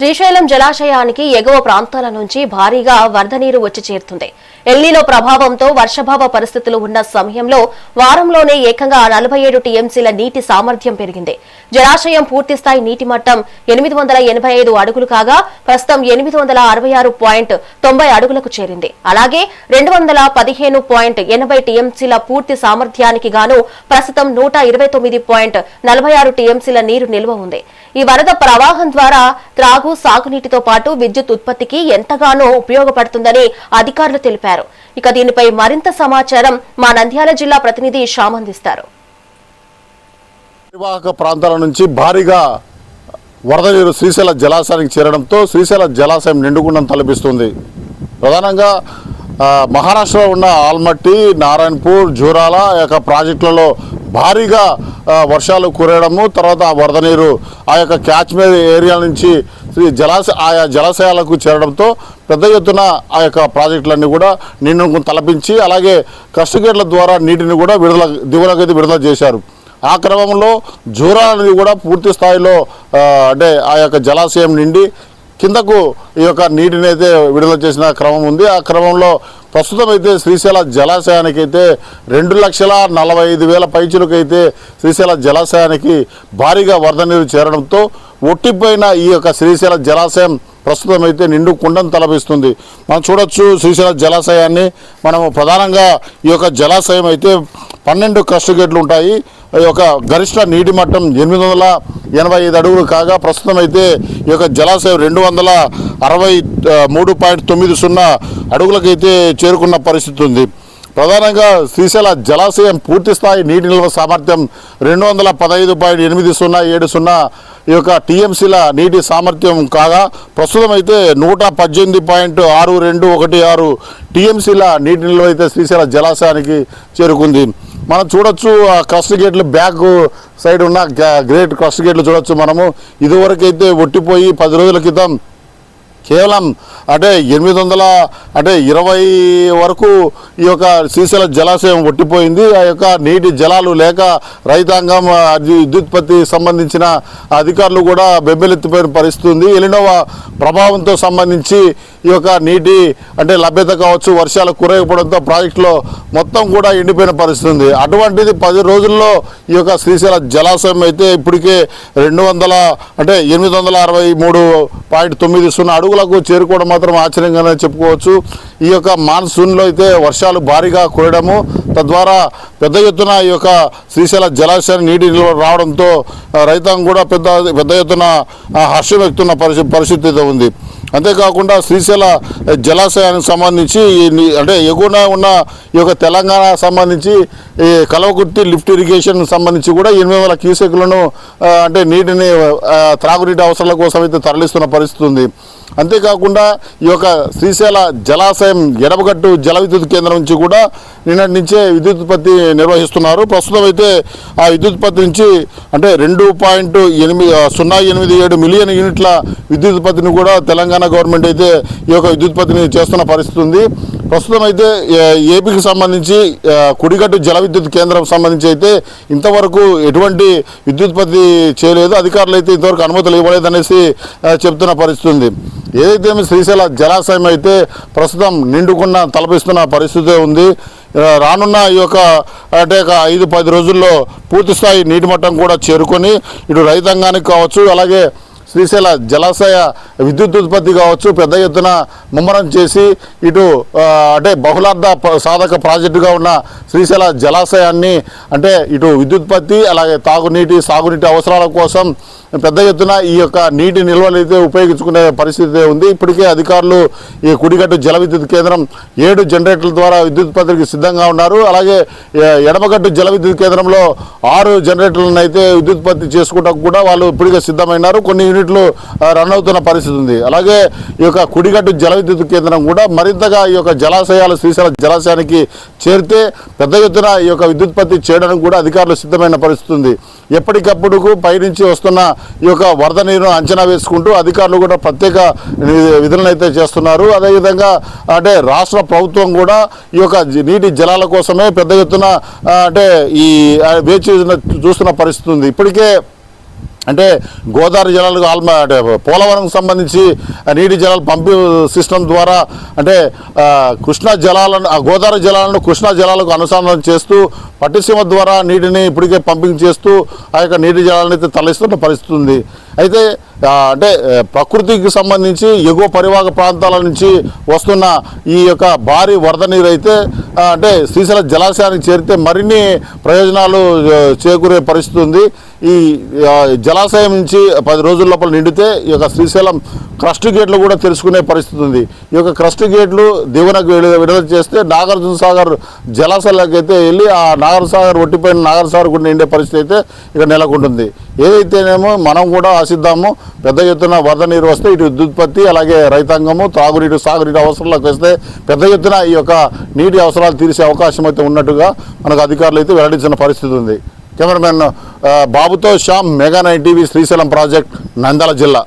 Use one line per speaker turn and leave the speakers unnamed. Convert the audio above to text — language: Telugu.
శ్రీశైలం జలాశయానికి ఎగువ ప్రాంతాల నుంచి భారీగా వరద నీరు వచ్చి చేరుతుంది. ఎల్నినో ప్రభావంతో వర్షాభావ పరిస్థితులు ఉన్న సమయంలో వారంలోనే ఏకంగా 47 టీఎంసీల నీటి సామర్థ్యం పెరిగింది. జలాశయం పూర్తిస్థాయి నీటి మట్టం 885 అడుగులు కాగా ప్రస్తుతం 866.90 అడుగులకు చేరింది. అలాగే 215.80 టీఎంసీల పూర్తి సామర్థ్యానికి గాను ప్రస్తుతం 129.46 టీఎంసీల నీరు నిల్వ ఉంది. ఈ వరద ప్రవాహం ద్వారా త్రాగు సాగునీటితో పాటు విద్యుత్ ఉత్పత్తికి ఎంతగానో ఉపయోగపడుతుందని అధికారులు తెలిపారు. ఇక దీనిపై మరింత సమాచారం మా నంద్యాల జిల్లా ప్రతినిధి శ్యామ్ అందిస్తారు.
పరివాహక ప్రాంతాల నుంచి భారీగా వరద నీరు శ్రీశైల జలాశయానికి చేరడంతో శ్రీశైల జలాశయం నిండుగుండం తలపిస్తుంది. ప్రధానంగా మహారాష్ట్రలో ఉన్న ఆల్మట్టి, నారాయణపూర్, జూరాల యొక్క ప్రాజెక్టులలో భారీగా వర్షాలు కురవడము, తర్వాత వరద నీరు ఆ యొక్క క్యాచ్మెంట్ ఏరియా నుంచి ఆయా జలాశయాలకు చేరడంతో పెద్ద ఎత్తున ఆ యొక్క ప్రాజెక్టులన్నీ కూడా నిండుగుండం తలపించి అలాగే క్రస్ట్ ద్వారా నీటిని కూడా దిగువనకైతే విడుదల చేశారు. ఆ క్రమంలో జూరాల నది కూడా పూర్తి స్థాయిలో అంటే ఆ యొక్క జలాశయం నిండి కిందకు ఈ యొక్క నీటిని అయితే విడుదల చేసిన క్రమం ఉంది. ఆ క్రమంలో ప్రస్తుతం అయితే శ్రీశైల జలాశయానికి అయితే 2,45,000 పైచులకైతే శ్రీశైల జలాశయానికి భారీగా వరద నీరు చేరడంతో ఒట్టిపోయిన ఈ యొక్క శ్రీశైల జలాశయం ప్రస్తుతం అయితే నిండు కుండం తలపిస్తుంది. మనం చూడొచ్చు శ్రీశైల జలాశయాన్ని. మనము ప్రధానంగా ఈ యొక్క జలాశయం అయితే 12 క్రస్ట్ గేట్లు ఉంటాయి. ఈ యొక్క గరిష్ట నీటి మట్టం 885 అడుగులు కాగా ప్రస్తుతం అయితే ఈ యొక్క జలాశయం 263.90 అడుగులకైతే చేరుకున్న పరిస్థితి ఉంది. ప్రధానంగా శ్రీశైల జలాశయం పూర్తిస్థాయి నీటి నిల్వ సామర్థ్యం 215.8070 ఈ యొక్క టీఎంసీల నీటి సామర్థ్యం కాగా ప్రస్తుతం అయితే 118.6216 టీఎంసీల నీటి నిల్వ అయితే శ్రీశైల జలాశయానికి చేరుకుంది. మనం చూడొచ్చు ఆ క్రస్ట్ గేట్లు బ్యాక్ సైడ్ ఉన్న గ్రేట్ క్రస్ట్ గేట్లు చూడొచ్చు. మనము ఇదివరకైతే ఒట్టిపోయి 10 రోజుల క్రితం కేవలం 820 వరకు ఈ యొక్క శ్రీశైల జలాశయం ఒట్టిపోయింది. ఆ యొక్క నీటి జలాలు లేక రైతాంగం విద్యుత్పత్తి సంబంధించిన అధికారులు కూడా బెంబెలెత్తిపోయిన పరిస్థితి ఉంది. ఎలినో ప్రభావంతో సంబంధించి ఈ యొక్క నీటి లభ్యత కావచ్చు, వర్షాలు కురవకపోవడంతో ప్రాజెక్టులో మొత్తం కూడా ఎండిపోయిన పరిస్థితి ఉంది. అటువంటిది 10 రోజుల్లో ఈ యొక్క శ్రీశైల జలాశయం అయితే ఇప్పటికే 863.90 అడుగులకు చేరుకోవడం మాత్రం ఆశ్చర్యంగానే చెప్పుకోవచ్చు. ఈ యొక్క మాన్సూన్లో అయితే వర్షాలు భారీగా కురవడము, తద్వారా పెద్ద ఎత్తున ఈ యొక్క శ్రీశైల జలాశయాన్ని నీటి నిల్వ రావడంతో రైతాంగం కూడా పెద్ద ఎత్తున హర్షం వ్యక్తున్న పరిస్థితి ఉంది. అంతేకాకుండా శ్రీశైల జలాశయానికి సంబంధించి ఎగువన ఉన్న ఈ యొక్క తెలంగాణ సంబంధించి ఈ కల్వకుర్తి లిఫ్ట్ ఇరిగేషన్ సంబంధించి కూడా 800 క్యూసెక్లను నీటిని త్రాగునీటి అవసరాల కోసం అయితే తరలిస్తున్న పరిస్థితి ఉంది. అంతేకాకుండా ఈ యొక్క శ్రీశైల జలాశయం ఎడమగట్టు జల విద్యుత్ కేంద్రం నుంచి కూడా నిన్నటి నుంచే విద్యుత్ ఉత్పత్తి నిర్వహిస్తున్నారు. ప్రస్తుతం అయితే ఆ విద్యుత్ ఉత్పత్తి నుంచి 2.087 మిలియన్ యూనిట్ల విద్యుత్ ఉత్పత్తిని కూడా తెలంగాణ గవర్నమెంట్ అయితే ఈ యొక్క విద్యుత్ ఉత్పత్తిని చేస్తున్న పరిస్థితి ఉంది. ప్రస్తుతం అయితే ఏపీకి సంబంధించి కుడిగట్టు జల విద్యుత్ కేంద్రం సంబంధించి అయితే ఇంతవరకు ఎటువంటి విద్యుత్పత్తి చేయలేదు. అధికారులు అయితే ఇంతవరకు అనుమతులు ఇవ్వలేదనేసి చెప్తున్న పరిస్థితి ఉంది. ఏదైతే శ్రీశైల జలాశయం అయితే ప్రస్తుతం నిండుకున్న తలపిస్తున్న పరిస్థితి ఉంది. రానున్న ఈ యొక్క 5-10 రోజుల్లో పూర్తిస్థాయి నీటి మట్టం కూడా చేరుకొని ఇటు రైతాంగానికి కావచ్చు, అలాగే శ్రీశైల జలాశయ విద్యుత్ ఉత్పత్తి కావచ్చు పెద్ద ఎత్తున ముమ్మరం చేసి ఇటు బహుళార్థ సాధక ప్రాజెక్టుగా ఉన్న శ్రీశైల జలాశయాన్ని ఇటు విద్యుత్పత్తి అలాగే తాగునీటి సాగునీటి అవసరాల కోసం పెద్ద ఎత్తున ఈ యొక్క నీటి నిల్వలు అయితే ఉపయోగించుకునే పరిస్థితి ఉంది. ఇప్పటికే అధికారులు ఈ కుడిగట్టు జల విద్యుత్ కేంద్రం 7 జనరేటర్ల ద్వారా విద్యుత్ ఉత్పత్తికి సిద్ధంగా ఉన్నారు. అలాగే ఎడమగట్టు జల విద్యుత్ కేంద్రంలో 6 జనరేటర్లను అయితే విద్యుత్ ఉత్పత్తి చేసుకోవడానికి కూడా వాళ్ళు ఇప్పటికే సిద్ధమైనారు. కొన్ని యూనిట్లు రన్ అవుతున్న పరిస్థితి ఉంది. అలాగే ఈ యొక్క కుడిగట్టు జల విద్యుత్ కేంద్రం కూడా మరింతగా ఈ యొక్క జలాశయాలు శ్రీశైల జలాశయానికి చేరితే పెద్ద ఎత్తున ఈ యొక్క విద్యుత్ ఉత్పత్తి చేయడానికి కూడా అధికారులు సిద్ధమైన పరిస్థితి ఉంది. ఎప్పటికప్పుడు పైనుంచి వస్తున్న ఈ యొక్క వరద నీరును అంచనా వేసుకుంటూ అధికారులు కూడా ప్రత్యేక విధులను అయితే చేస్తున్నారు. అదేవిధంగా రాష్ట్ర ప్రభుత్వం కూడా ఈ యొక్క నీటి జలాల కోసమే పెద్ద ఎత్తున ఈ వేచి చూస్తున్న పరిస్థితి ఉంది. ఇప్పటికే అంటే గోదావరి జలాలకు అంటే పోలవరంకు సంబంధించి నీటి జలాలు పంపు సిస్టమ్ ద్వారా అంటే కృష్ణా జలాలను గోదావరి జలాలను కృష్ణా జలాలకు అనుసంధానం చేస్తూ పట్టిసీమ ద్వారా నీటిని ఇప్పటికే పంపింగ్ చేస్తూ ఆ యొక్క నీటి జలాలను అయితే తరలిస్తున్న పరిస్థితి ఉంది. అయితే అంటే ప్రకృతికి సంబంధించి ఎగువ పరివాహక ప్రాంతాల నుంచి వస్తున్న ఈ యొక్క భారీ వరద నీరు అయితే అంటే శ్రీశైలం జలాశయానికి చేరితే మరిన్ని ప్రయోజనాలు చేకూరే పరిస్థితి ఉంది. ఈ జలాశయం నుంచి 10 రోజుల లోపల నిండితే ఈ యొక్క శ్రీశైలం క్రస్ట్ గేట్లు కూడా తెలుసుకునే పరిస్థితి ఉంది. ఈ యొక్క క్రస్ట్ గేట్లు దిగువనకు విడుదల చేస్తే నాగార్జున సాగర్ జలాశయాలకు అయితే వెళ్ళి ఆ నాగార్జున సాగర్ ఒట్టిపోయిన నాగార్జున సాగర్ కూడా నిండే పరిస్థితి అయితే ఇక నెలకొంటుంది. ఏదైతేనేమో మనం కూడా ఆశిద్దాము పెద్ద ఎత్తున వరద నీరు వస్తే ఇటు విద్యుత్పత్తి అలాగే రైతాంగము తాగునీటి సాగునీటి అవసరాలకు వస్తే పెద్ద ఎత్తున ఈ యొక్క నీటి అవసరాలు తీర్చే అవకాశం అయితే ఉన్నట్టుగా మనకు అధికారులు అయితే వెల్లడించిన పరిస్థితి ఉంది. కెమెరామెన్ బాబుతో Shyam, mega 9 TV, Srisailam project, Nandyal జిల్లా.